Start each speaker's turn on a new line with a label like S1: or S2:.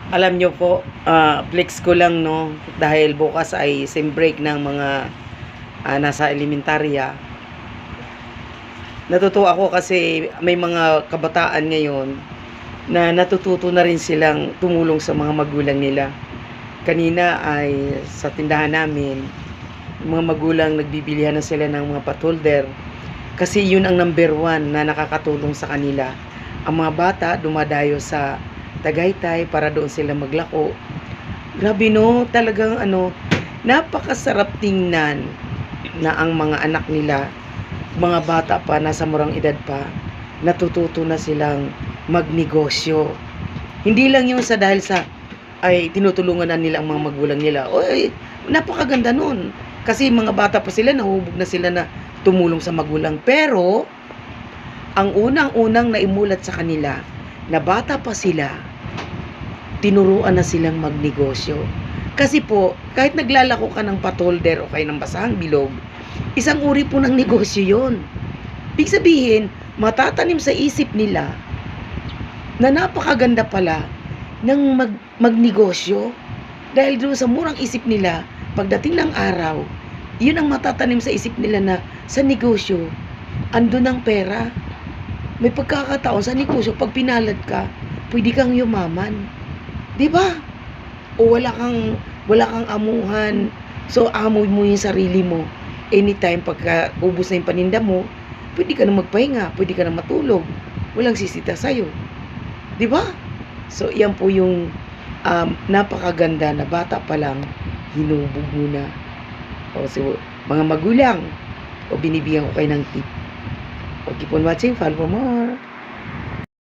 S1: Alam nyo po, flex ko lang no, dahil bukas ay sem break ng mga nasa elementarya. Natutuwa ako kasi may mga kabataan ngayon na natututo na rin silang tumulong sa mga magulang nila. Kanina ay sa tindahan namin, mga magulang nagbibilihan na sila ng mga patholder kasi yun ang number one na nakakatulong sa kanila. Ang mga bata dumadayo sa Tagaytay para doon sila maglako. Grabe no, talagang napakasarap tingnan na ang mga anak nila, mga bata pa, nasa murang edad pa, natututo na silang magnegosyo. Hindi lang yung dahil sa ay tinutulungan na nila ang mga magulang nila. Oy, napakaganda nun. Kasi mga bata pa sila, nahubog na sila na tumulong sa magulang. Pero, ang unang-unang naimulat sa kanila, na bata pa sila, tinuruan na silang magnegosyo. Kasi po, kahit naglalako ka ng patholder o kaya ng basahang bilog, isang uri po ng negosyo yon. Ibig sabihin, matatanim sa isip nila na napakaganda pala ng magnegosyo. Dahil doon sa murang isip nila, pagdating ng araw, yun ang matatanim sa isip nila na sa negosyo, andun ang pera. May pagkakataon sa negosyo, pag pinalad ka, pwede kang yumaman. 'Di ba? O wala kang amuhan. So amoy mo 'yung sarili mo. Anytime pagka ubos na 'yung paninda mo, pwede ka na magpahinga, pwede ka na matulog. Walang sisita sa 'yo. 'Di ba? So 'yan po 'yung napakaganda na bata pa lang hinubog mo na. O so, mga magulang, o binibigyan ko kayo ng tip. O keep on watching, follow for more.